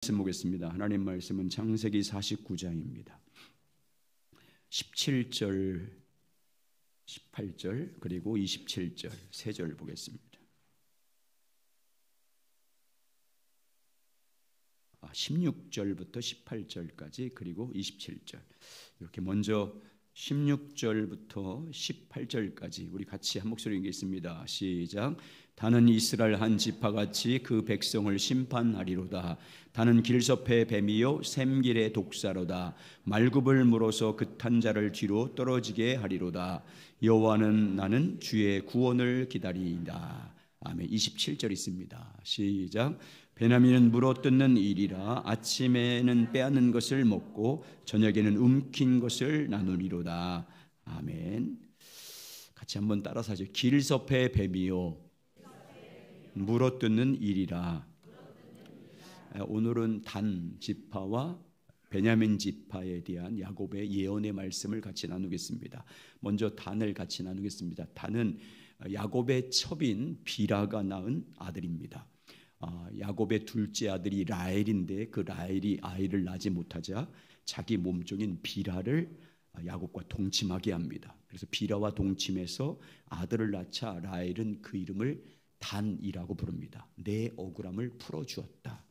말씀 보겠습니다. 하나님 말씀은 창세기 49장입니다. 17절, 18절 그리고 27절 세 절 보겠습니다. 16절부터 18절까지 그리고 27절 이렇게 먼저 16절부터 18절까지 우리 같이 한 목소리 읽겠습니다. 시작. 다는 이스라엘 한 지파같이 그 백성을 심판하리로다. 다는 길섭의 뱀이요 샘길의 독사로다. 말굽을 물어서 긋한 자를 뒤로 떨어지게 하리로다. 여호와는 나는 주의 구원을 기다리이다. 아멘. 27절 있습니다. 시작. 베냐민은 물어뜯는 일이라. 아침에는 빼앗는 것을 먹고 저녁에는 움킨 것을 나누리로다. 아멘. 같이 한번 따라서 하죠. 길섭의 뱀이요 물어뜯는 일이라. 오늘은 단 지파와 베냐민 지파에 대한 야곱의 예언의 말씀을 같이 나누겠습니다. 먼저 단을 같이 나누겠습니다. 단은 야곱의 첩인 비라가 낳은 아들입니다. 야곱의 둘째 아들이 라헬인데 그 라헬이 아이를 낳지 못하자 자기 몸종인 비라를 야곱과 동침하게 합니다. 그래서 비라와 동침해서 아들을 낳자 라헬은 그 이름을 단이라고 부릅니다. 내 억울함을 풀어주었다.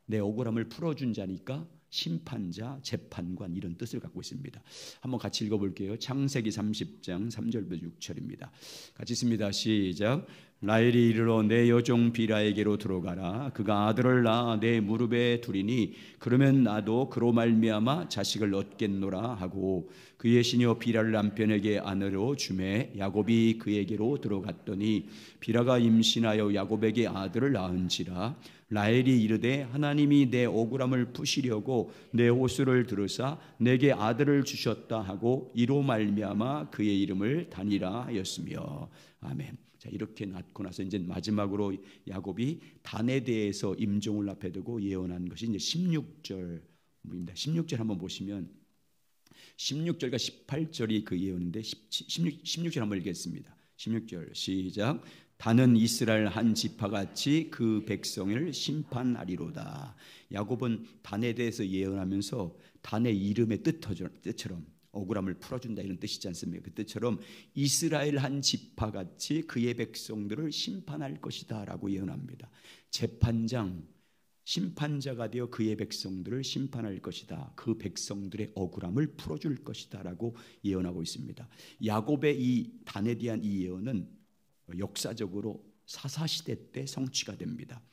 내 억울함을 풀어준 자니까 심판자, 재판관 이런 뜻을 갖고 있습니다. 한번 같이 읽어볼게요. 창세기 30장 3절부터 6절입니다. 같이 읽습니다. 시작. 라헬이 이르러 내 여종 비라에게로 들어가라. 그가 아들을 낳아 내 무릎에 두리니 그러면 나도 그로 말미암아 자식을 얻겠노라 하고 그의 시녀 비라를 남편에게 아내로 주매 야곱이 그에게로 들어갔더니 비라가 임신하여 야곱에게 아들을 낳은지라. 라헬이 이르되 하나님이 내 억울함을 푸시려고 내 호수를 들으사 내게 아들을 주셨다 하고 이로 말미암아 그의 이름을 단이라 하였으며. 아멘. 자, 이렇게 낳고 나서 이제 마지막으로 야곱이 단에 대해서 임종을 앞에 두고 예언한 것이 이제 16절입니다. 16절 한번 보시면 16절과 18절이 그 예언인데 16절 한번 읽겠습니다. 16절 시작. 단은 이스라엘 한 지파같이 그 백성을 심판하리로다. 야곱은 단에 대해서 예언하면서 단의 이름의 뜻처럼 억울함을 풀어준다 이런 뜻이지 않습니까? 그 뜻처럼 이스라엘 한 지파같이 그의 백성들을 심판할 것이다 라고 예언합니다. 재판장, 심판자가 되어 그의 백성들을 심판할 것이다. 그 백성들의 억울함을 풀어줄 것이다 라고 예언하고 있습니다. 야곱의 이 단에 대한 이 예언은 역사적으로 사사시대 때 성취가 됩니다.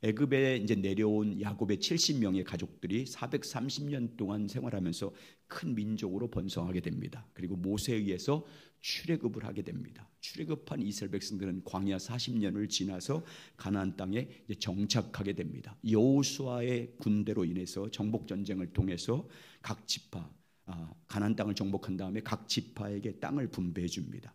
애굽에 이제 내려온 야곱의 70명의 가족들이 430년 동안 생활하면서 큰 민족으로 번성하게 됩니다. 그리고 모세에 의해서 출애굽을 하게 됩니다. 출애굽한 이스라엘 백성들은 광야 40년을 지나서 가나안 땅에 정착하게 됩니다. 여호수아의 군대로 인해서 정복 전쟁을 통해서 각 지파 가나안 땅을 정복한 다음에 각 지파에게 땅을 분배해 줍니다.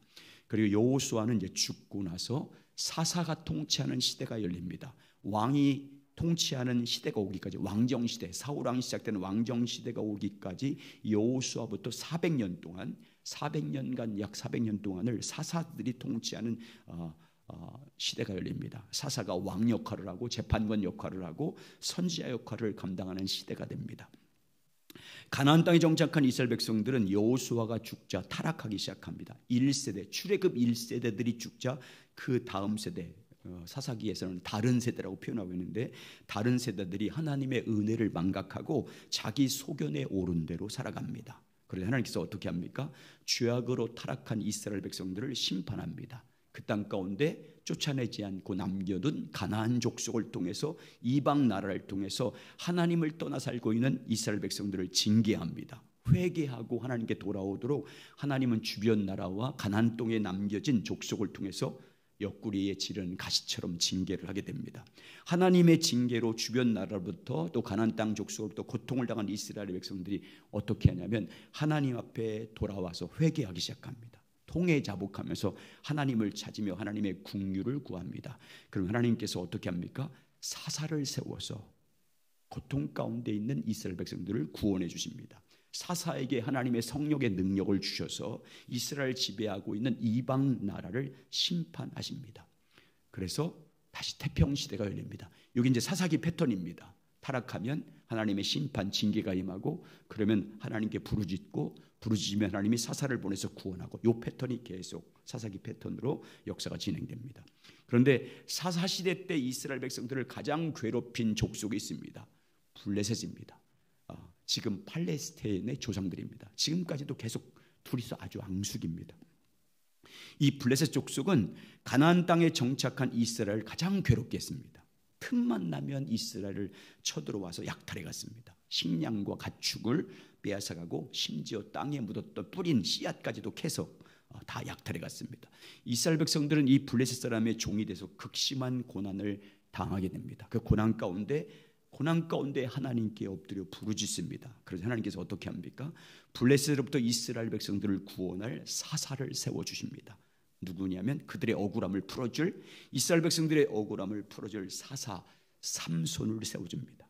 그리고 여호수아는 이제 죽고 나서 사사가 통치하는 시대가 열립니다. 왕이 통치하는 시대가 오기까지 왕정 시대, 사울왕이 시작되는 왕정 시대가 오기까지 여호수아부터 400년 동안 400년간 약 400년 동안을 사사들이 통치하는 시대가 열립니다. 사사가 왕 역할을 하고 재판관 역할을 하고 선지자 역할을 감당하는 시대가 됩니다. 가나안 땅에 정착한 이스라엘 백성들은 여호수아가 죽자 타락하기 시작합니다. 1세대 출애굽 1세대들이 죽자 그 다음 세대 사사기에서는 다른 세대라고 표현하고 있는데 다른 세대들이 하나님의 은혜를 망각하고 자기 소견에 오른 대로 살아갑니다. 그래서 하나님께서 어떻게 합니까? 죄악으로 타락한 이스라엘 백성들을 심판합니다. 그 땅 가운데 쫓아내지 않고 남겨둔 가나안 족속을 통해서 이방 나라를 통해서 하나님을 떠나 살고 있는 이스라엘 백성들을 징계합니다. 회개하고 하나님께 돌아오도록 하나님은 주변 나라와 가나안 땅에 남겨진 족속을 통해서 옆구리에 지른 가시처럼 징계를 하게 됩니다. 하나님의 징계로 주변 나라로부터 또 가나안 땅 족속으로부터 고통을 당한 이스라엘 백성들이 어떻게 하냐면 하나님 앞에 돌아와서 회개하기 시작합니다. 통해 자복하면서 하나님을 찾으며 하나님의 긍휼을 구합니다. 그럼 하나님께서 어떻게 합니까? 사사를 세워서 고통 가운데 있는 이스라엘 백성들을 구원해 주십니다. 사사에게 하나님의 성령의 능력을 주셔서 이스라엘 지배하고 있는 이방 나라를 심판하십니다. 그래서 다시 태평 시대가 열립니다. 여기 이제 사사기 패턴입니다. 타락하면 하나님의 심판, 징계가 임하고, 그러면 하나님께 부르짖으면 하나님이 사사를 보내서 구원하고, 이 패턴이 계속 사사기 패턴으로 역사가 진행됩니다. 그런데 사사시대 때 이스라엘 백성들을 가장 괴롭힌 족속이 있습니다. 블레셋입니다. 지금 팔레스타인의 조상들입니다. 지금까지도 계속 둘이서 아주 앙숙입니다. 이 블레셋 족속은 가나안 땅에 정착한 이스라엘을 가장 괴롭게 했습니다. 틈만 나면 이스라엘을 쳐들어와서 약탈해 갔습니다. 식량과 가축을 빼앗아가고, 심지어 땅에 묻었던 뿌린 씨앗까지도 캐서 다 약탈해 갔습니다. 이스라엘 백성들은 이 블레셋 사람의 종이 돼서 극심한 고난을 당하게 됩니다. 그 고난 가운데 하나님께 엎드려 부르짖습니다. 그래서 하나님께서 어떻게 합니까? 블레셋으로부터 이스라엘 백성들을 구원할 사사를 세워주십니다. 누구냐면 그들의 억울함을 풀어줄, 이스라엘 백성들의 억울함을 풀어줄 사사 삼손을 세워줍니다.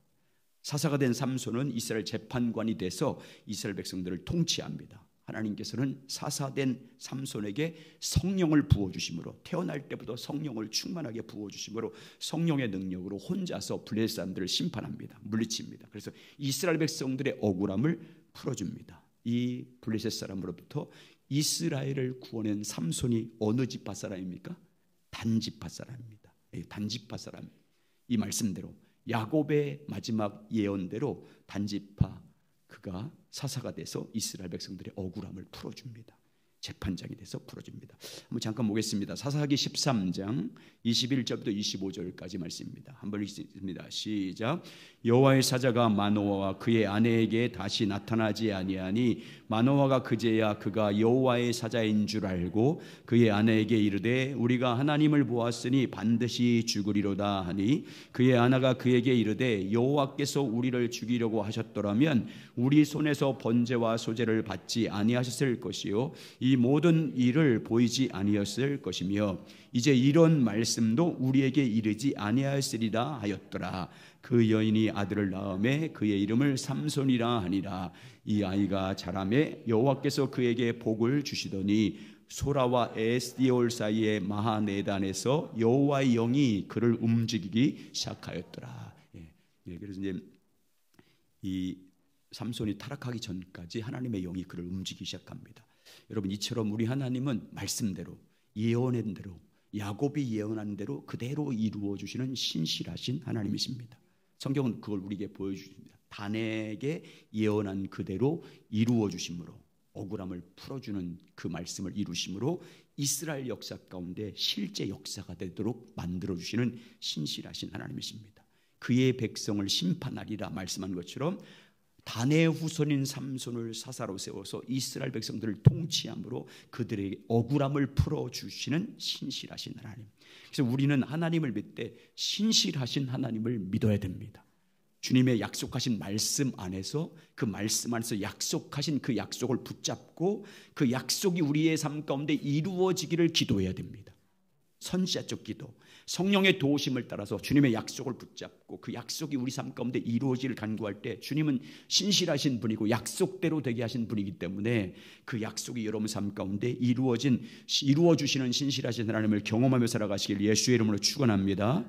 사사가 된 삼손은 이스라엘 재판관이 돼서 이스라엘 백성들을 통치합니다. 하나님께서는 사사된 삼손에게 성령을 부어주심으로, 태어날 때부터 성령을 충만하게 부어주심으로 성령의 능력으로 혼자서 블레셋 사람들을 심판합니다. 물리칩니다. 그래서 이스라엘 백성들의 억울함을 풀어줍니다. 이 블레셋 사람으로부터 이스라엘을 구원한 삼손이 어느 지파 사람입니까? 단 지파 사람입니다. 단 지파 사람. 이 말씀대로, 야곱의 마지막 예언대로 단 지파, 그가 사사가 돼서 이스라엘 백성들의 억울함을 풀어줍니다. 재판장이 돼서 풀어줍니다. 한번 잠깐 보겠습니다. 사사기 13장 21절부터 25절까지 말씀입니다. 한번 읽습니다. 시작. 여호와의 사자가 마노아와 그의 아내에게 다시 나타나지 아니하니 마노아가 그제야 그가 여호와의 사자인 줄 알고 그의 아내에게 이르되 우리가 하나님을 보았으니 반드시 죽으리로다 하니, 그의 아내가 그에게 이르되 여호와께서 우리를 죽이려고 하셨더라면 우리 손에서 번제와 소제를 받지 아니하셨을 것이요 이 모든 일을 보이지 아니었을 것이며 이제 이런 말씀도 우리에게 이르지 아니하였으리라 하였더라. 그 여인이 아들을 낳음에 그의 이름을 삼손이라 하니라. 이 아이가 자라매 여호와께서 그에게 복을 주시더니 소라와 에스디올 사이의 마하네단에서 여호와의 영이 그를 움직이기 시작하였더라. 그래서 이제 이 삼손이 타락하기 전까지 하나님의 영이 그를 움직이기 시작합니다. 여러분, 이처럼 우리 하나님은 말씀대로, 예언한 대로, 야곱이 예언한 대로 그대로 이루어 주시는 신실하신 하나님이십니다. 성경은 그걸 우리에게 보여주십니다. 단에게 예언한 그대로 이루어 주심으로, 억울함을 풀어주는 그 말씀을 이루심으로 이스라엘 역사 가운데 실제 역사가 되도록 만들어 주시는 신실하신 하나님이십니다. 그의 백성을 심판하리라 말씀한 것처럼 단의 후손인 삼손을 사사로 세워서 이스라엘 백성들을 통치함으로 그들의 억울함을 풀어주시는 신실하신 하나님. 그래서 우리는 하나님을 믿을 때 신실하신 하나님을 믿어야 됩니다. 주님의 약속하신 말씀 안에서, 그 말씀 안에서 약속하신 그 약속을 붙잡고 그 약속이 우리의 삶 가운데 이루어지기를 기도해야 됩니다. 선지자적 기도, 성령의 도우심을 따라서 주님의 약속을 붙잡고 그 약속이 우리 삶 가운데 이루어지기를 간구할 때, 주님은 신실하신 분이고 약속대로 되게 하신 분이기 때문에 그 약속이 여러분 삶 가운데 이루어 주시는 신실하신 하나님을 경험하며 살아가시길 예수의 이름으로 축원합니다.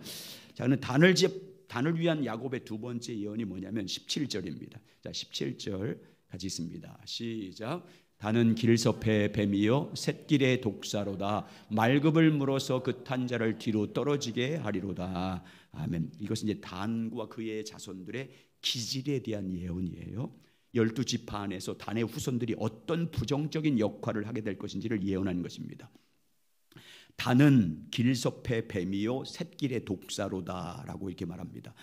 자, 그는 단을 위한 야곱의 두 번째 예언이 뭐냐면 17절입니다. 자, 17절 같이 있습니다. 시작. 단은 길섭의 뱀이요 샛길의 독사로다. 말급을 물어서 그 탄 자를 뒤로 떨어지게 하리로다. 아멘. 이것은 이제 단과 그의 자손들의 기질에 대한 예언이에요. 12지파 안에서 단의 후손들이 어떤 부정적인 역할을 하게 될 것인지를 예언하는 것입니다. 단은 길섭의 뱀이요 샛길의 독사로다라고 이렇게 말합니다.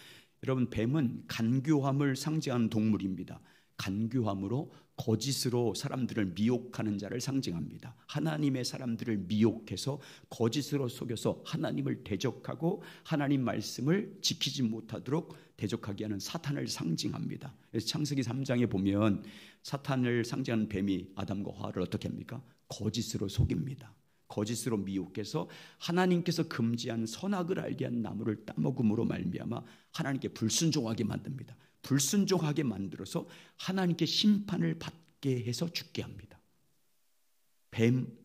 여러분, 뱀은 간교함을 상징하는 동물입니다. 간교함으로 거짓으로 사람들을 미혹하는 자를 상징합니다. 하나님의 사람들을 미혹해서 거짓으로 속여서 하나님을 대적하고 하나님 말씀을 지키지 못하도록 대적하게 하는 사탄을 상징합니다. 그래서 창세기 3장에 보면 사탄을 상징하는 뱀이 아담과 하와를 어떻게 합니까? 거짓으로 속입니다. 거짓으로 미혹해서 하나님께서 금지한 선악을 알게 한 나무를 따먹음으로 말미암아 하나님께 불순종하게 만듭니다. 불순종하게 만들어서 하나님께 심판을 받게 해서 죽게 합니다.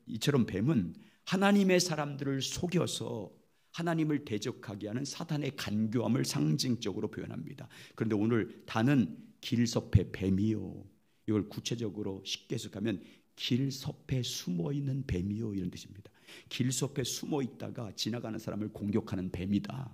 이처럼 뱀은 하나님의 사람들을 속여서 하나님을 대적하게 하는 사탄의 간교함을 상징적으로 표현합니다. 그런데 오늘 단은 길섭의 뱀이요. 이걸 구체적으로 쉽게 해석하면 길섭에 숨어있는 뱀이요 이런 뜻입니다. 길섭에 숨어있다가 지나가는 사람을 공격하는 뱀이다.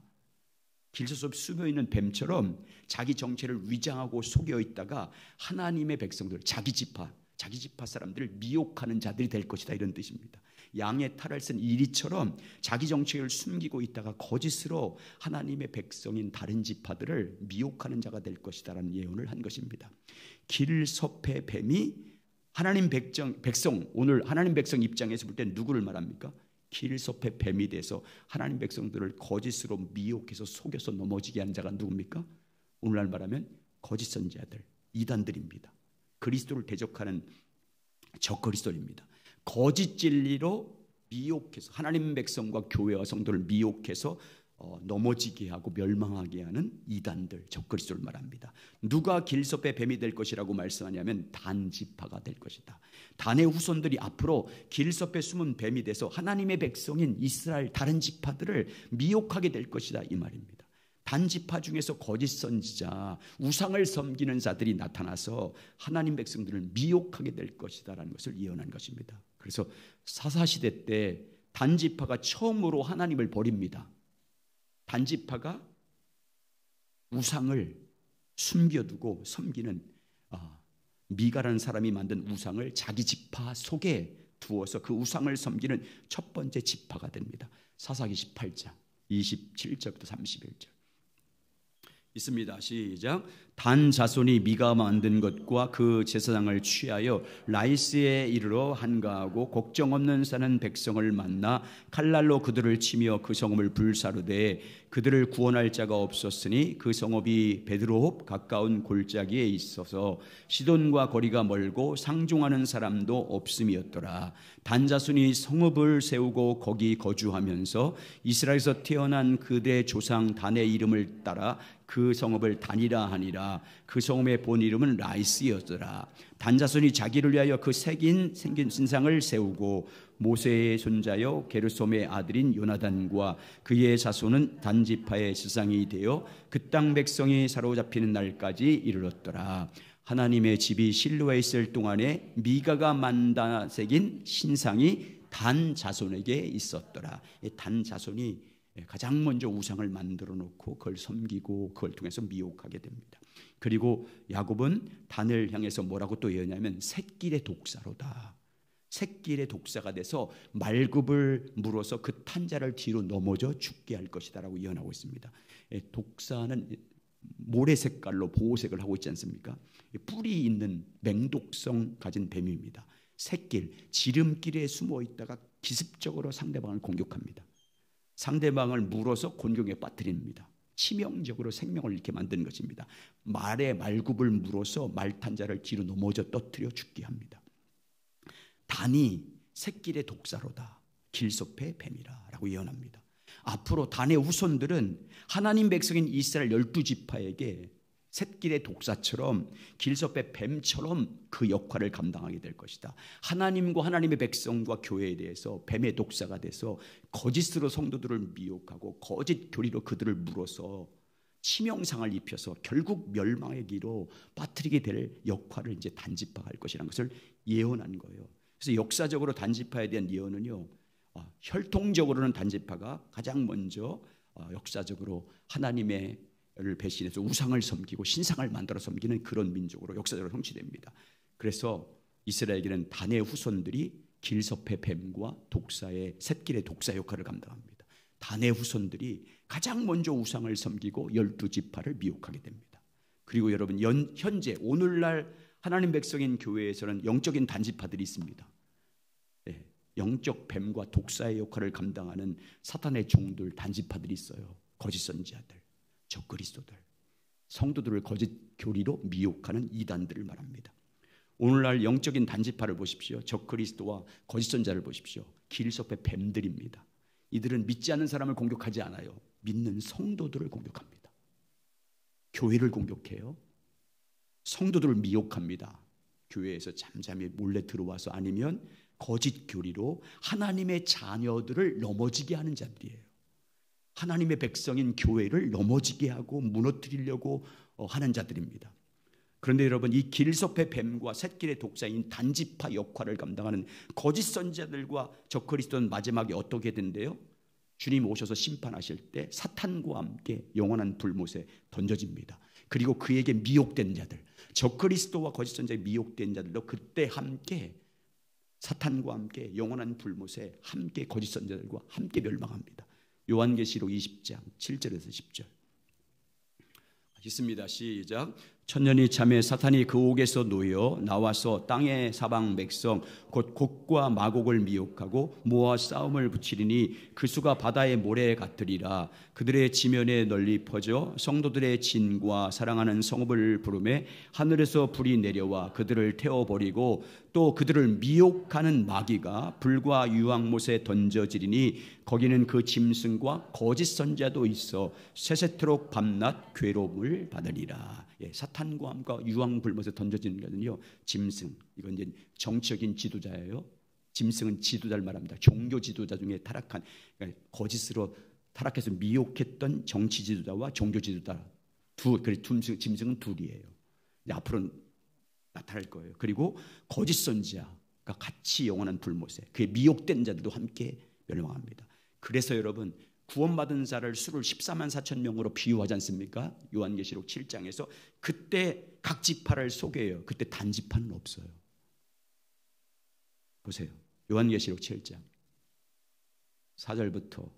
길섭에 숨어있는 뱀처럼 자기 정체를 위장하고 속여있다가 하나님의 백성들, 자기 지파 사람들을 미혹하는 자들이 될 것이다 이런 뜻입니다. 양의 탈을 쓴 이리처럼 자기 정체를 숨기고 있다가 거짓으로 하나님의 백성인 다른 지파들을 미혹하는 자가 될 것이다라는 예언을 한 것입니다. 길섭의 뱀이 하나님 백성 오늘 하나님 백성 입장에서 볼 때 누구를 말합니까? 길섭의 뱀이 돼서 하나님 백성들을 거짓으로 미혹해서 속여서 넘어지게 하는 자가 누굽니까? 오늘날 말하면 거짓 선지자들, 이단들입니다. 그리스도를 대적하는 적그리스도입니다. 거짓 진리로 미혹해서 하나님 백성과 교회와 성도를 미혹해서 넘어지게 하고 멸망하게 하는 이단들, 적그리스도를 말합니다. 누가 길섭의 뱀이 될 것이라고 말씀하냐면 단 지파가 될 것이다. 단의 후손들이 앞으로 길섭에 숨은 뱀이 돼서 하나님의 백성인 이스라엘 다른 지파들을 미혹하게 될 것이다 이 말입니다. 단 지파 중에서 거짓 선지자, 우상을 섬기는 자들이 나타나서 하나님 백성들을 미혹하게 될 것이다라는 것을 예언한 것입니다. 그래서 사사시대 때 단 지파가 처음으로 하나님을 버립니다. 단 지파가 우상을 숨겨두고 섬기는 미가라는 사람이 만든 우상을 자기 지파 속에 두어서 그 우상을 섬기는 첫 번째 지파가 됩니다. 사사기 18장 27절부터 31절 있습니다. 시작. 단 자손이 미가 만든 것과 그 제사장을 취하여 라이스에 이르러 한가하고 걱정 없는 사는 백성을 만나 칼날로 그들을 치며 그 성읍을 불사르되 그들을 구원할 자가 없었으니 그 성읍이 베드로홉 가까운 골짜기에 있어서 시돈과 거리가 멀고 상종하는 사람도 없음이었더라. 단 자손이 성읍을 세우고 거기 거주하면서 이스라엘에서 태어난 그들의 조상 단의 이름을 따라 그 성읍을 단이라 하니라. 그 성읍의 본 이름은 라이스였더라. 단 자손이 자기를 위하여 그 생긴 신상을 세우고 모세의 손자여 게르솜의 아들인 요나단과 그의 자손은 단 지파의 지상이 되어 그 땅 백성이 사로잡히는 날까지 이르렀더라. 하나님의 집이 실로에 있을 동안에 미가가 만다 새긴 신상이 단 자손에게 있었더라. 단 자손이 가장 먼저 우상을 만들어 놓고 그걸 섬기고 그걸 통해서 미혹하게 됩니다. 그리고 야곱은 단을 향해서 뭐라고 또 예언하냐면 샛길의 독사로다. 샛길의 독사가 돼서 말굽을 물어서 그 탄자를 뒤로 넘어져 죽게 할 것이다라고 예언하고 있습니다. 독사는 모래 색깔로 보호색을 하고 있지 않습니까? 뿔이 있는 맹독성 가진 뱀입니다. 샛길, 지름길에 숨어 있다가 기습적으로 상대방을 공격합니다. 상대방을 물어서 곤경에 빠뜨립니다. 치명적으로 생명을 잃게 만드는 것입니다. 말에 말굽을 물어서 말탄자를 뒤로 넘어져 떠뜨려 죽게 합니다. 단이 샛길의 독사로다. 길섭의 뱀이라 라고 예언합니다. 앞으로 단의 후손들은 하나님 백성인 이스라엘 12지파에게 샛길의 독사처럼 길섭의 뱀처럼 그 역할을 감당하게 될 것이다. 하나님과 하나님의 백성과 교회에 대해서 뱀의 독사가 돼서 거짓으로 성도들을 미혹하고 거짓 교리로 그들을 물어서 치명상을 입혀서 결국 멸망의 길로 빠뜨리게 될 역할을 이제 단지파가 할 것이라는 것을 예언한 거예요. 그래서 역사적으로 단지파에 대한 예언은요, 혈통적으로는 단지파가 가장 먼저 역사적으로 하나님의 를 배신해서 우상을 섬기고 신상을 만들어 섬기는 그런 민족으로 역사적으로 형치됩니다. 그래서 이스라엘에게는 단의 후손들이 길섭의 뱀과 독사의 샛길의 독사 역할을 감당합니다. 단의 후손들이 가장 먼저 우상을 섬기고 12지파를 미혹하게 됩니다. 그리고 여러분 현재 오늘날 하나님 백성인 교회에서는 영적인 단지파들이 있습니다. 네, 영적 뱀과 독사의 역할을 감당하는 사탄의 종들 단지파들이 있어요. 거짓 선지자들, 적그리스도들, 성도들을 거짓 교리로 미혹하는 이단들을 말합니다. 오늘날 영적인 단지파를 보십시오. 적그리스도와 거짓 선자를 보십시오. 길섭의 뱀들입니다. 이들은 믿지 않는 사람을 공격하지 않아요. 믿는 성도들을 공격합니다. 교회를 공격해요. 성도들을 미혹합니다. 교회에서 잠잠히 몰래 들어와서 아니면 거짓 교리로 하나님의 자녀들을 넘어지게 하는 자들이에요. 하나님의 백성인 교회를 넘어지게 하고 무너뜨리려고 하는 자들입니다. 그런데 여러분, 이 길섭의 뱀과 샛길의 독사인 단지파 역할을 감당하는 거짓 선지자들과 적그리스도는 마지막에 어떻게 된대요? 주님 오셔서 심판하실 때 사탄과 함께 영원한 불못에 던져집니다. 그리고 그에게 미혹된 자들, 적그리스도와 거짓 선지자에 미혹된 자들도 그때 함께 사탄과 함께 영원한 불못에 함께 거짓 선지자들과 함께 멸망합니다. 요한계시록 20장 7절에서 10절 있습니다. 시작. 천년이 참에 사탄이 그 옥에서 놓여 나와서 땅의 사방 백성 곧 곡과 마곡을 미혹하고 모아 싸움을 붙이리니 그 수가 바다의 모래 같으리라. 그들의 지면에 널리 퍼져 성도들의 진과 사랑하는 성읍을 부르매 하늘에서 불이 내려와 그들을 태워버리고 또 그들을 미혹하는 마귀가 불과 유황못에 던져지리니 거기는 그 짐승과 거짓 선지자도 있어 세세토록 밤낮 괴로움을 받으리라. 사탄과 함께 유황불못에 던져지는 거는요, 짐승, 이건 이제 정치적인 지도자예요. 짐승은 지도자를 말합니다. 종교 지도자 중에 타락한, 그러니까 거짓으로 타락해서 미혹했던 정치 지도자와 종교 지도자 짐승은 둘이에요. 앞으로 나타날 거예요. 그리고 거짓 선지자가 같이 영원한 불못에, 그의 미혹된 자들도 함께 멸망합니다. 그래서 여러분, 구원받은 자를 수를 14만 4천 명으로 비유하지 않습니까? 요한계시록 7장에서 그때 각 지파를 소개해요. 그때 단지파는 없어요. 보세요. 요한계시록 7장 4절부터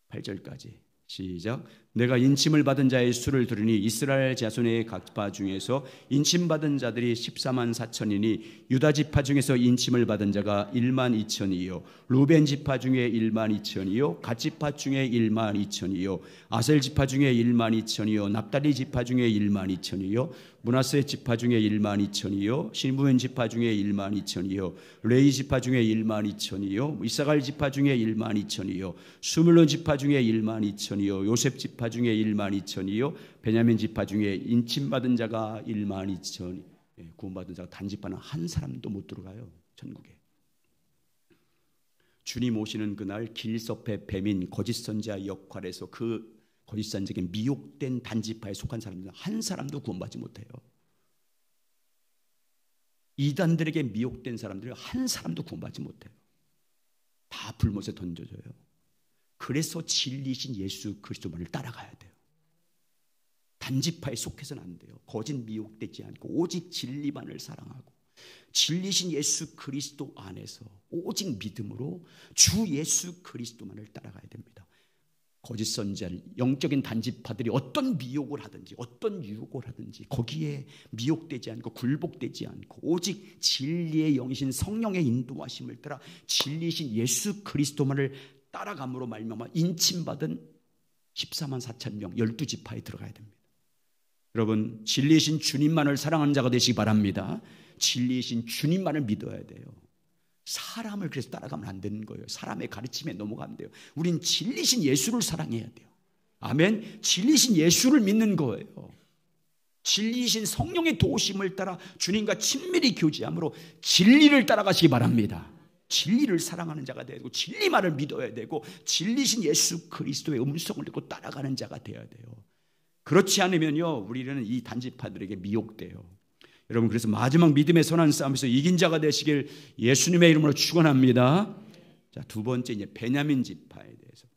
8절까지 시작. 내가 인침을 받은 자의 수를 들으니 이스라엘 자손의 각 지파 중에서 인침받은 자들이 14만 4천이니 유다 지파 중에서 인침을 받은 자가 1만 2천이요 루벤 지파 중에 1만 2천이요 갓 지파 중에 1만 2천이요 아셀 지파 중에 1만 2천이요 납달리 지파 중에 1만 2천이요 므낫세 지파 중에 1만 2천이요 시므온 지파 중에 1만 2천이요 레위 지파 중에 1만 2천이요 이사갈 지파 중에 1만 2천이요 스물론 지파 중에 1만 2천이요 요셉 지파 중에 1만 2천이요 베냐민 지파 중에 인침받은 자가 1만 2천. 구원받은 자가 단지파는 한 사람도 못 들어가요. 천국에. 주님 오시는 그날 길섭의 뱀인 거짓 선지자 역할에서 그 거짓 선지자에게 미혹된 단지파에 속한 사람들은 한 사람도 구원받지 못해요. 이단들에게 미혹된 사람들은 한 사람도 구원받지 못해요. 다 불못에 던져져요. 그래서 진리신 예수 그리스도만을 따라가야 돼요. 단지파에 속해서는 안 돼요. 거짓 미혹되지 않고 오직 진리만을 사랑하고 진리신 예수 그리스도 안에서 오직 믿음으로 주 예수 그리스도만을 따라가야 됩니다. 거짓 선지자, 영적인 단지파들이 어떤 미혹을 하든지 어떤 유혹을 하든지 거기에 미혹되지 않고 굴복되지 않고 오직 진리의 영이신 성령의 인도하심을 따라 진리신 예수 그리스도만을 따라감으로 말미암아 인침받은 14만 4천 명 12지파에 들어가야 됩니다. 여러분, 진리이신 주님만을 사랑하는 자가 되시기 바랍니다. 진리이신 주님만을 믿어야 돼요. 사람을 그래서 따라가면 안 되는 거예요. 사람의 가르침에 넘어가면 돼요. 우린 진리신 예수를 사랑해야 돼요. 아멘. 진리신 예수를 믿는 거예요. 진리신 성령의 도우심을 따라 주님과 친밀히 교제함으로 진리를 따라가시기 바랍니다. 진리를 사랑하는 자가 되야 되고 진리만을 믿어야 되고 진리신 예수 그리스도의 음성을 듣고 따라가는 자가 되어야 돼요. 그렇지 않으면요, 우리는 이 단지파들에게 미혹돼요. 여러분, 그래서 마지막 믿음의 선한 싸움에서 이긴 자가 되시길 예수님의 이름으로 축원합니다. 자, 두 번째 이제 베냐민 지파에 대해서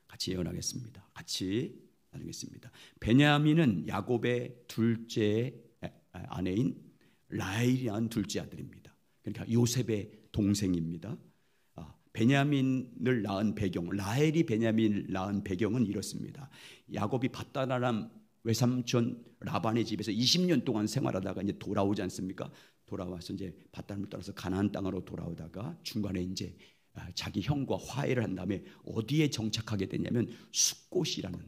같이 예언하겠습니다. 같이 나누겠습니다. 베냐민은 야곱의 둘째 아내인 라헬이라는 둘째 아들입니다. 그러니까 요셉의 동생입니다. 베냐민을 낳은 배경, 라헬이 베냐민을 낳은 배경은 이렇습니다. 야곱이 밧다람 외삼촌 라반의 집에서 20년 동안 생활하다가 이제 돌아오지 않습니까? 돌아와서 이제 밧다람을 따라서 가나안 땅으로 돌아오다가 중간에 이제 자기 형과 화해를 한 다음에 어디에 정착하게 되냐면 숫곳이라는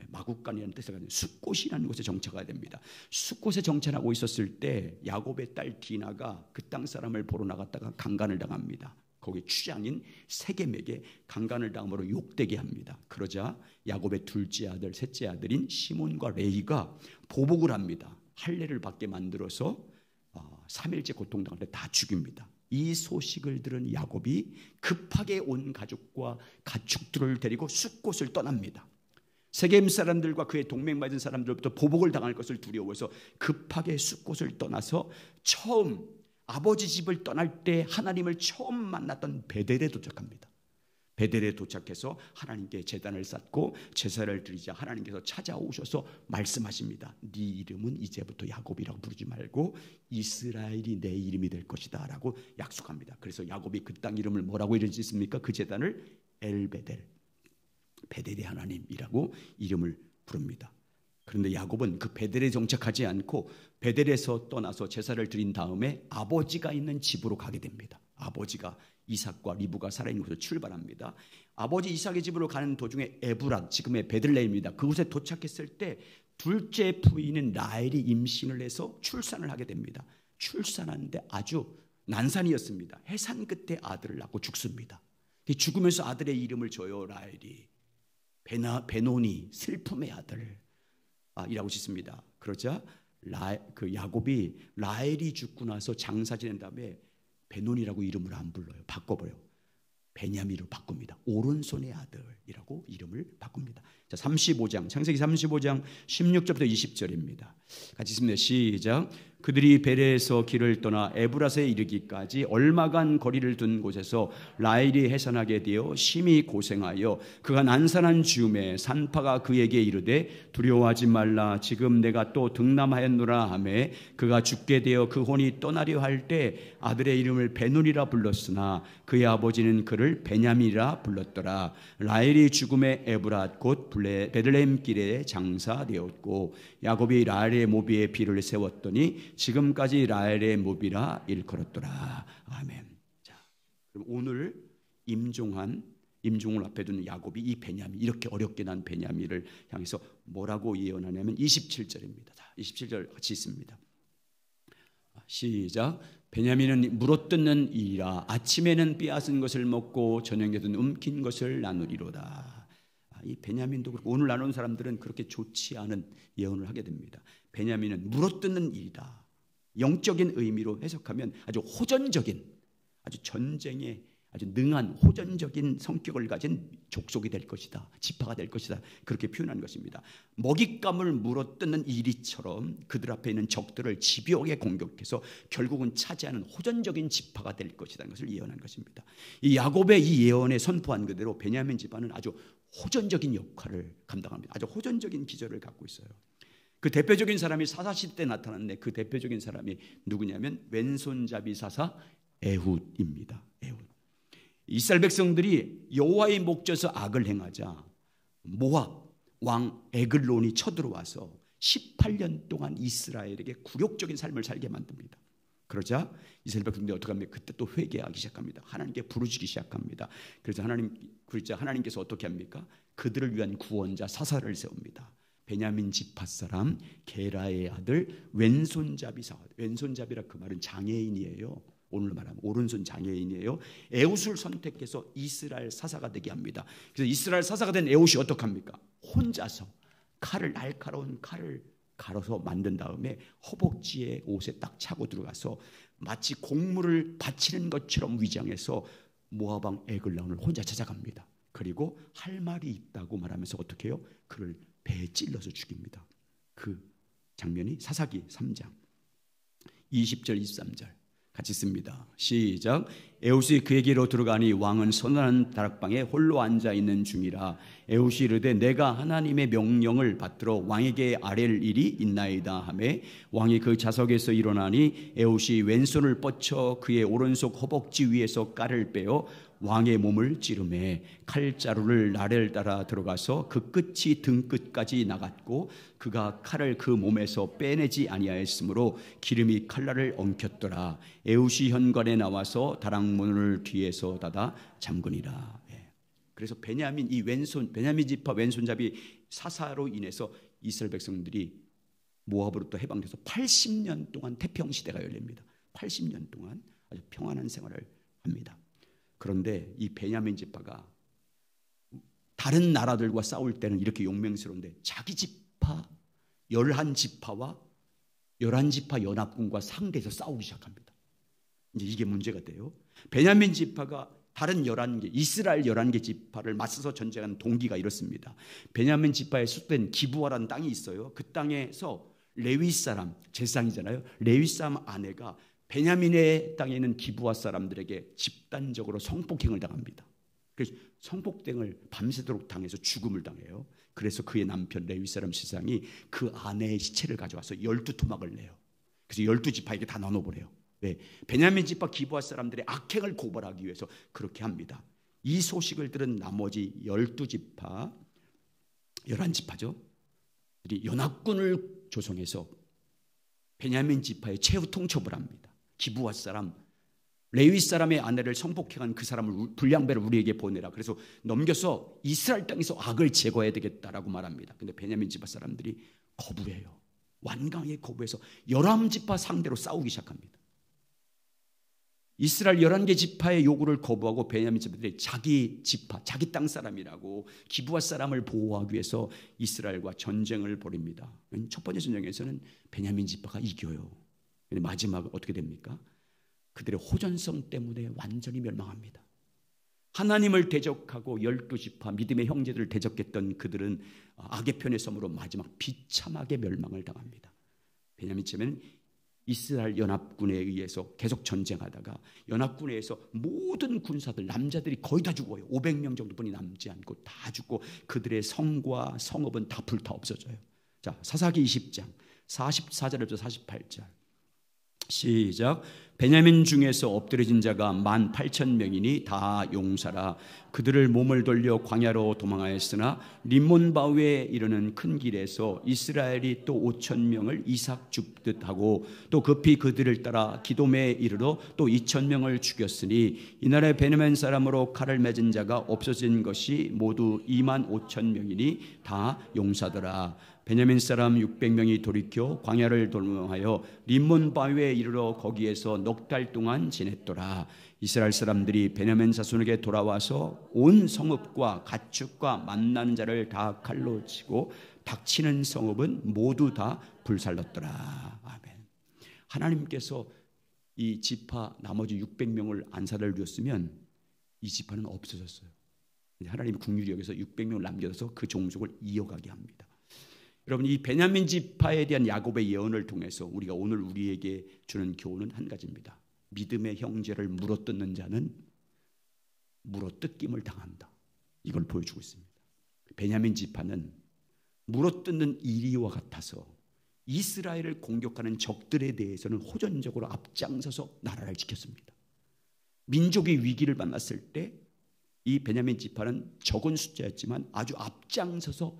마국간이라는 뜻을 가진 숫곳이라는 곳에 정착하게 됩니다. 숫곳에 정착하고 있었을 때 야곱의 딸 디나가 그 땅 사람을 보러 나갔다가 강간을 당합니다. 거기 추장인 세겜에게 강간을 당함으로 욕되게 합니다. 그러자 야곱의 둘째 아들, 셋째 아들인 시몬과 레위가 보복을 합니다. 할례를 받게 만들어서 3일째 고통당할 때 다 죽입니다. 이 소식을 들은 야곱이 급하게 온 가족과 가축들을 데리고 숫곳을 떠납니다. 세겜 사람들과 그의 동맹 맺은 사람들로부터 보복을 당할 것을 두려워해서 급하게 숫곳을 떠나서 처음 아버지 집을 떠날 때 하나님을 처음 만났던 베델에 도착합니다. 베델에 도착해서 하나님께 제단을 쌓고 제사를 드리자 하나님께서 찾아오셔서 말씀하십니다. 네 이름은 이제부터 야곱이라고 부르지 말고 이스라엘이 내 이름이 될 것이다 라고 약속합니다. 그래서 야곱이 그 땅 이름을 뭐라고 이름짓습니까? 그 제단을 엘베델, 베델의 하나님이라고 이름을 부릅니다. 그런데 야곱은 그 베델에 정착하지 않고 베델에서 떠나서 제사를 드린 다음에 아버지가 있는 집으로 가게 됩니다. 아버지가 이삭과 리브가 살아있는 곳으로 출발합니다. 아버지 이삭의 집으로 가는 도중에 에브랏, 지금의 베들레헴입니다. 그곳에 도착했을 때 둘째 부인인 라헬이 임신을 해서 출산을 하게 됩니다. 출산하는데 아주 난산이었습니다. 해산 끝에 아들을 낳고 죽습니다. 죽으면서 아들의 이름을 줘요. 라헬이 베노니, 슬픔의 아들 이라고 짓습니다. 그러자 야곱이 라헬이 죽고 나서 장사 지낸 다음에 베논이라고 이름을 안 불러요. 바꿔버려요. 베냐민으로 바꿉니다. 오른손의 아들이라고 이름을 바꿉니다. 자, 35장 창세기 35장 16절부터 20절입니다. 같이 읽습니다. 시작. 그들이 베레에서 길을 떠나 에브랏에 이르기까지 얼마간 거리를 둔 곳에서 라헬이 해산하게 되어 심히 고생하여 그가 난산한 즈음에 산파가 그에게 이르되 두려워하지 말라 지금 내가 또 등남하였노라 하매 그가 죽게 되어 그 혼이 떠나려 할 때 아들의 이름을 베논이라 불렀으나 그의 아버지는 그를 베냐민이라 불렀더라. 라헬이 죽음에 에브랏 곧 베들레헴 길에 장사되었고 야곱이 라헬의 모비에 비를 세웠더니 지금까지 라헬의 모비라 일컬었더라. 아멘. 자, 그럼 오늘 임종을 앞에 두는 야곱이 이 베냐민, 이렇게 어렵게 난 베냐민을 향해서 뭐라고 예언하냐면 27절입니다. 27절 같이 있습니다. 시작. 베냐민은 물어뜯는 이라 아침에는 빼앗은 것을 먹고 저녁에는 움킨 것을 나누리로다. 이 베냐민도 그렇고 오늘 나눈 사람들은 그렇게 좋지 않은 예언을 하게 됩니다. 베냐민은 물어뜯는 일이다. 영적인 의미로 해석하면 아주 호전적인, 아주 전쟁에 아주 능한 호전적인 성격을 가진 족속이 될 것이다. 지파가 될 것이다. 그렇게 표현한 것입니다. 먹잇감을 물어뜯는 이리처럼 그들 앞에 있는 적들을 집요하게 공격해서 결국은 차지하는 호전적인 지파가 될 것이라는 것을 예언한 것입니다. 이 야곱의 이 예언에 선포한 그대로 베냐민 지파는 아주 호전적인 역할을 감당합니다. 아주 호전적인 기절을 갖고 있어요. 그 대표적인 사람이 사사시 때 나타났는데 그 대표적인 사람이 누구냐면 왼손잡이 사사 에훗입니다. 에훗. 이스라엘 백성들이 여호와의 목전에서 악을 행하자 모압 왕 에글론이 쳐들어와서 18년 동안 이스라엘에게 굴욕적인 삶을 살게 만듭니다. 그러자 이스라엘 백성들이 어떻게 합니까? 그때 또 회개하기 시작합니다. 하나님께 부르짖기 시작합니다. 그래서 하나님께서 어떻게 합니까? 그들을 위한 구원자 사사를 세웁니다. 베냐민 지파 사람 게라의 아들 왼손잡이 사사. 왼손잡이라 그 말은 장애인이에요. 오늘 말하면 오른손 장애인이에요. 에훗을 선택해서 이스라엘 사사가 되게 합니다. 그래서 이스라엘 사사가 된 에훗이 어떡합니까? 혼자서 날카로운 칼을 갈아서 만든 다음에 허벅지에 옷에 딱 차고 들어가서 마치 곡물을 바치는 것처럼 위장해서 모압 왕 에글론을 혼자 찾아갑니다. 그리고 할 말이 있다고 말하면서 어떻게 해요? 그를 배에 찔러서 죽입니다. 그 장면이 사사기 3장 20절 23절 같이 씁니다. 시작. 에훗이 그에게로 들어가니 왕은 서늘한 다락방에 홀로 앉아 있는 중이라. 에훗이 이르되 내가 하나님의 명령을 받들어 왕에게 아랠 일이 있나이다 하매 왕이 그 자석에서 일어나니 에훗이 왼손을 뻗쳐 그의 오른손 허벅지 위에서 깔을 빼어 왕의 몸을 찌르매 칼자루를 나를 따라 들어가서 그 끝이 등 끝까지 나갔고 그가 칼을 그 몸에서 빼내지 아니하였으므로 기름이 칼날을 엉켰더라. 에훗이 현관에 나와서 다락문을 뒤에서 닫아 잠그니라. 그래서 베냐민 지파 왼손잡이 사사로 인해서 이스라엘 백성들이 모압으로부터 해방돼서 80년 동안 태평 시대가 열립니다. 80년 동안 아주 평안한 생활을 합니다. 그런데 이 베냐민 지파가 다른 나라들과 싸울 때는 이렇게 용맹스러운데 자기 지파 11지파와 11지파 연합군과 상대해서 싸우기 시작합니다. 이제 이게 문제가 돼요. 베냐민 지파가 다른 11개, 이스라엘 11개 지파를 맞서서 전쟁한 동기가 이렇습니다. 베냐민 지파에 수된 기브아라는 땅이 있어요. 그 땅에서 레위 사람, 제사장이잖아요. 레위 사람 아내가 베냐민의 땅에 있는 기브아 사람들에게 집단적으로 성폭행을 당합니다. 그래서 성폭행을 밤새도록 당해서 죽음을 당해요. 그래서 그의 남편 레위 사람 제사장이 그 아내의 시체를 가져와서 12토막을 내요. 그래서 12지파에게 다 나눠버려요. 왜? 베냐민 지파 기브아 사람들의 악행을 고발하기 위해서 그렇게 합니다. 이 소식을 들은 나머지 12지파, 11지파죠. 연합군을 조성해서 베냐민 지파의 최후 통첩을 합니다. 기브아 사람, 레위 사람의 아내를 성폭행한 그 사람을 불량배를 우리에게 보내라. 그래서 넘겨서 이스라엘 땅에서 악을 제거해야 되겠다라고 말합니다. 근데 베냐민 지파 사람들이 거부해요. 완강하게 거부해서 11지파 상대로 싸우기 시작합니다. 이스라엘 11개 지파의 요구를 거부하고 베냐민 지파들이 자기 지파, 자기 땅 사람이라고 기브아 사람을 보호하기 위해서 이스라엘과 전쟁을 벌입니다. 첫 번째 전쟁에서는 베냐민 지파가 이겨요. 근데 마지막은 어떻게 됩니까? 그들의 호전성 때문에 완전히 멸망합니다. 하나님을 대적하고 12지파 믿음의 형제들을 대적했던 그들은 악의 편에 섬으로 마지막 비참하게 멸망을 당합니다. 베냐민 지파는 이스라엘 연합군에 의해서 계속 전쟁하다가 연합군에 의해서 모든 군사들 남자들이 거의 다 죽어요. 500명 정도뿐이 남지 않고 다 죽고 그들의 성과 성읍은 다 불타 없어져요. 자, 사사기 20장 44절부터 48절 시작. 베냐민 중에서 엎드려진 자가 18,000명이니 다 용사라. 그들을 몸을 돌려 광야로 도망하였으나 림몬바위에 이르는 큰 길에서 이스라엘이 또 5,000명을 이삭 줍듯 하고 또 급히 그들을 따라 기돔에 이르러 또 2,000명을 죽였으니 이날에 베냐민 사람으로 칼을 맺은 자가 없어진 것이 모두 25,000명이니 다 용사더라. 베냐민 사람 600명이 돌이켜 광야를 돌망하여 림몬바위에 이르러 거기에서 넉 달 동안 지냈더라. 이스라엘 사람들이 베냐민 자손에게 돌아와서 온 성읍과 가축과 만나는 자를 다 칼로 치고 닥치는 성읍은 모두 다 불살랐더라. 아멘. 하나님께서 이 지파 나머지 600명을 안살을 주었으면 이 지파는 없어졌어요. 하나님의 국률이 여기서 600명을 남겨서 그 종족을 이어가게 합니다. 여러분, 이 베냐민 지파에 대한 야곱의 예언을 통해서 우리가 오늘 우리에게 주는 교훈은 한 가지입니다. 믿음의 형제를 물어뜯는 자는 물어뜯김을 당한다. 이걸 보여주고 있습니다. 베냐민 지파는 물어뜯는 이리와 같아서 이스라엘을 공격하는 적들에 대해서는 호전적으로 앞장서서 나라를 지켰습니다. 민족의 위기를 만났을 때 이 베냐민 지파는 적은 숫자였지만 아주 앞장서서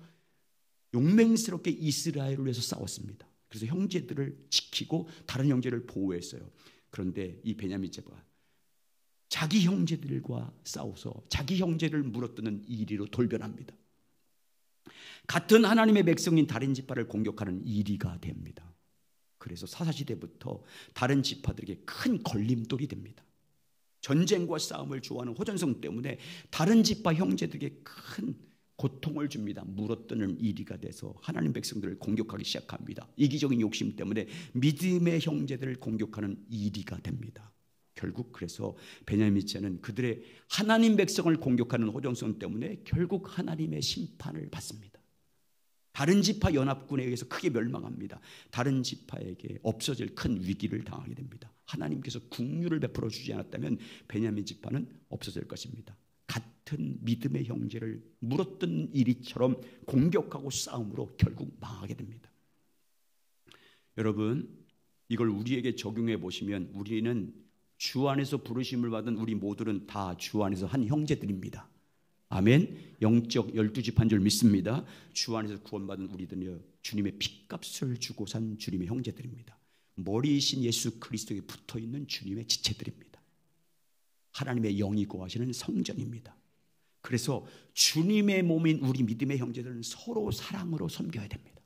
용맹스럽게 이스라엘을 위해서 싸웠습니다. 그래서 형제들을 지키고 다른 형제를 보호했어요. 그런데 이 베냐민 지파가 자기 형제들과 싸워서 자기 형제를 물어뜯는 이리로 돌변합니다. 같은 하나님의 백성인 다른 지파를 공격하는 이리가 됩니다. 그래서 사사시대부터 다른 지파들에게 큰 걸림돌이 됩니다. 전쟁과 싸움을 좋아하는 호전성 때문에 다른 지파 형제들에게 큰 고통을 줍니다. 물어뜯는 이리가 돼서 하나님 백성들을 공격하기 시작합니다. 이기적인 욕심 때문에 믿음의 형제들을 공격하는 이리가 됩니다. 결국 그래서 베냐민 지파는 그들의 하나님 백성을 공격하는 호정성 때문에 결국 하나님의 심판을 받습니다. 다른 지파 연합군에 의해서 크게 멸망합니다. 다른 지파에게 없어질 큰 위기를 당하게 됩니다. 하나님께서 국류를 베풀어 주지 않았다면 베냐민 지파는 없어질 것입니다. 같은 믿음의 형제를 물어뜯는 이리처럼 공격하고 싸움으로 결국 망하게 됩니다. 여러분, 이걸 우리에게 적용해 보시면 우리는 주 안에서 부르심을 받은 우리 모두는 다 주 안에서 한 형제들입니다. 아멘. 영적 12지파인 줄 믿습니다. 주 안에서 구원받은 우리들은 주님의 핏값을 주고 산 주님의 형제들입니다. 머리이신 예수 그리스도에 붙어있는 주님의 지체들입니다. 하나님의 영이 거하시는 성전입니다. 그래서 주님의 몸인 우리 믿음의 형제들은 서로 사랑으로 섬겨야 됩니다.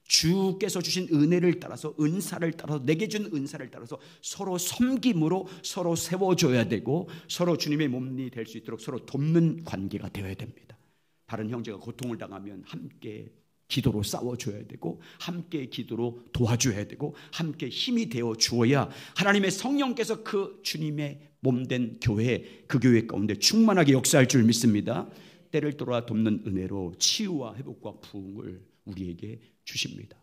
주께서 주신 은혜를 따라서 은사를 따라서 내게 준 은사를 따라서 서로 섬김으로 서로 세워줘야 되고 서로 주님의 몸이 될 수 있도록 서로 돕는 관계가 되어야 됩니다. 다른 형제가 고통을 당하면 함께 기도로 싸워줘야 되고 함께 기도로 도와줘야 되고 함께 힘이 되어 주어야 하나님의 성령께서 그 주님의 몸된 교회, 그 교회 가운데 충만하게 역사할 줄 믿습니다. 때를 돌아 돕는 은혜로 치유와 회복과 부흥을 우리에게 주십니다.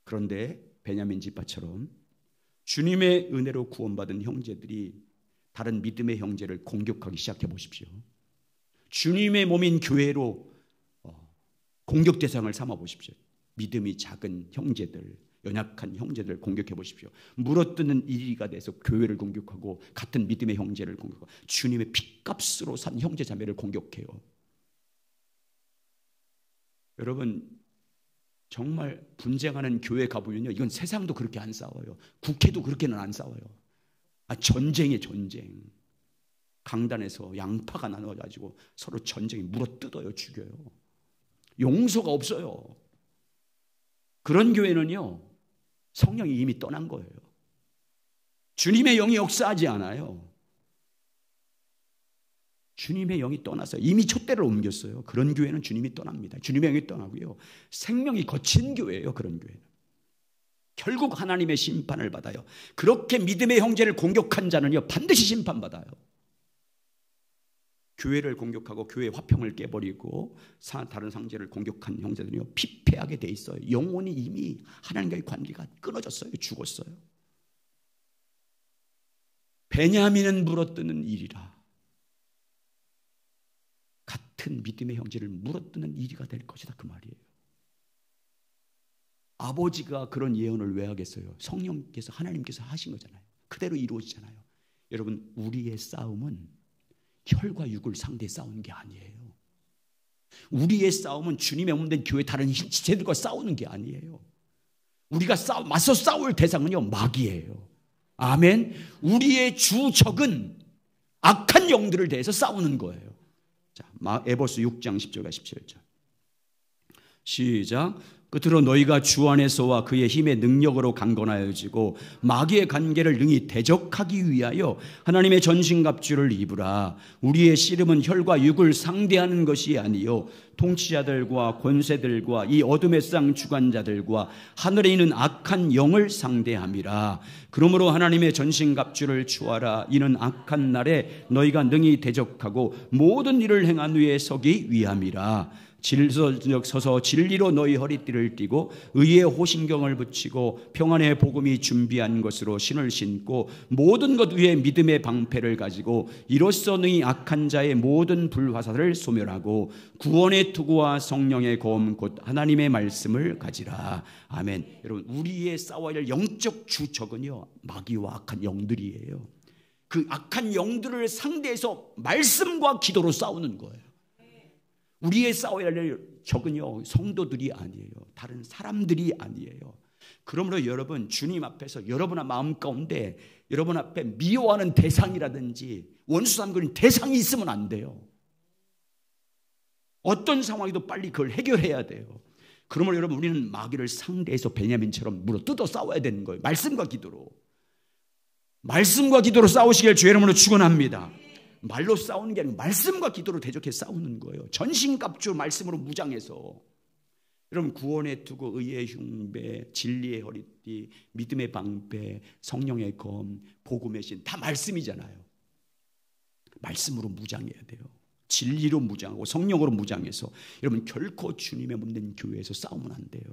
그런데 베냐민 지파처럼 주님의 은혜로 구원받은 형제들이 다른 믿음의 형제를 공격하기 시작해 보십시오. 주님의 몸인 교회로 공격 대상을 삼아 보십시오. 믿음이 작은 형제들, 연약한 형제들을 공격해 보십시오. 물어뜯는 이리가 돼서 교회를 공격하고 같은 믿음의 형제를 공격하고 주님의 핏값으로 산 형제 자매를 공격해요. 여러분, 정말 분쟁하는 교회 가보면요, 이건 세상도 그렇게 안 싸워요. 국회도 그렇게는 안 싸워요. 전쟁이에요, 전쟁. 강단에서 양파가 나눠가지고 서로 전쟁이 물어뜯어요, 죽여요. 용서가 없어요. 그런 교회는요, 성령이 이미 떠난 거예요. 주님의 영이 역사하지 않아요. 주님의 영이 떠났어요. 이미 촛대를 옮겼어요. 그런 교회는 주님이 떠납니다. 주님의 영이 떠나고요, 생명이 거친 교회예요. 그런 교회는 결국 하나님의 심판을 받아요. 그렇게 믿음의 형제를 공격한 자는요, 반드시 심판받아요. 교회를 공격하고 교회 화평을 깨버리고 다른 상제를 공격한 형제들은요, 피폐하게 돼 있어요. 영혼이 이미 하나님과의 관계가 끊어졌어요. 죽었어요. 베냐민은 물어뜯는 일이라 같은 믿음의 형제를 물어뜯는 일이가 될 것이다, 그 말이에요. 아버지가 그런 예언을 왜 하겠어요? 성령께서, 하나님께서 하신 거잖아요. 그대로 이루어지잖아요. 여러분, 우리의 싸움은 혈과 육을 상대해 싸우는 게 아니에요. 우리의 싸움은 주님의 몸된 교회 다른 지체들과 싸우는 게 아니에요. 우리가 맞서 싸울 대상은요, 마귀예요. 아멘. 우리의 주적은 악한 영들을 대해서 싸우는 거예요. 자, 에베소 6장 10절과 17절 시작. 끝으로 너희가 주 안에서와 그의 힘의 능력으로 강건하여지고 마귀의 관계를 능히 대적하기 위하여 하나님의 전신갑주를 입으라. 우리의 씨름은 혈과 육을 상대하는 것이 아니요 통치자들과 권세들과 이 어둠의 상 주관자들과 하늘에 있는 악한 영을 상대함이라. 그러므로 하나님의 전신갑주를 취하라. 이는 악한 날에 너희가 능히 대적하고 모든 일을 행한 후에 서기 위함이라. 질서적 서서 진리로 너희 허리띠를 띠고 의의 호신경을 붙이고 평안의 복음이 준비한 것으로 신을 신고 모든 것 위에 믿음의 방패를 가지고 이로써 능히 악한 자의 모든 불화살을 소멸하고 구원의 투구와 성령의 검 곧 하나님의 말씀을 가지라. 아멘. 여러분, 우리의 싸워야 할 영적 주적은요, 마귀와 악한 영들이에요. 그 악한 영들을 상대해서 말씀과 기도로 싸우는 거예요. 우리의 싸워야 할 적은요, 성도들이 아니에요. 다른 사람들이 아니에요. 그러므로 여러분, 주님 앞에서 여러분의 마음 가운데 여러분 앞에 미워하는 대상이라든지 원수 삼그는 대상이 있으면 안 돼요. 어떤 상황에도 빨리 그걸 해결해야 돼요. 그러므로 여러분, 우리는 마귀를 상대해서 베냐민처럼 물어뜯어 싸워야 되는 거예요. 말씀과 기도로. 말씀과 기도로 싸우시길 주의 이름으로 축원합니다. 말로 싸우는 게 아니고 말씀과 기도로 대적해 싸우는 거예요. 전신갑주 말씀으로 무장해서. 여러분, 구원의 투구, 의의 흉배, 진리의 허리띠, 믿음의 방패, 성령의 검, 복음의 신, 다 말씀이잖아요. 말씀으로 무장해야 돼요. 진리로 무장하고 성령으로 무장해서. 여러분, 결코 주님의 몸된 교회에서 싸우면 안 돼요.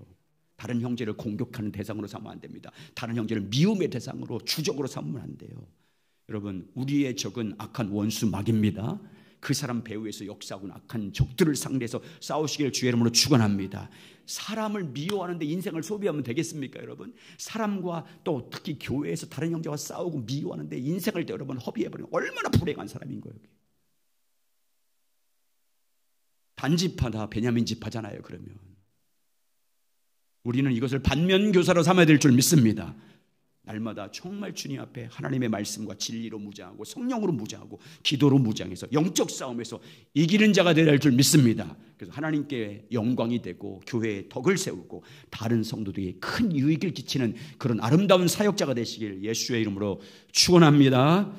다른 형제를 공격하는 대상으로 삼으면 안 됩니다. 다른 형제를 미움의 대상으로, 주적으로 삼으면 안 돼요. 여러분, 우리의 적은 악한 원수 마귀입니다. 그 사람 배후에서 역사하고 악한 적들을 상대해서 싸우시길 주의 이름으로 축원합니다. 사람을 미워하는데 인생을 소비하면 되겠습니까, 여러분? 사람과 또 특히 교회에서 다른 형제와 싸우고 미워하는데 인생을 여러분 허비해버리면 얼마나 불행한 사람인 거예요. 단지파다 베냐민 지파잖아요. 그러면 우리는 이것을 반면교사로 삼아야 될 줄 믿습니다. 날마다 정말 주님 앞에 하나님의 말씀과 진리로 무장하고 성령으로 무장하고 기도로 무장해서 영적 싸움에서 이기는 자가 되어야 할 줄 믿습니다. 그래서 하나님께 영광이 되고 교회에 덕을 세우고 다른 성도들에게 큰 유익을 끼치는 그런 아름다운 사역자가 되시길 예수의 이름으로 축원합니다.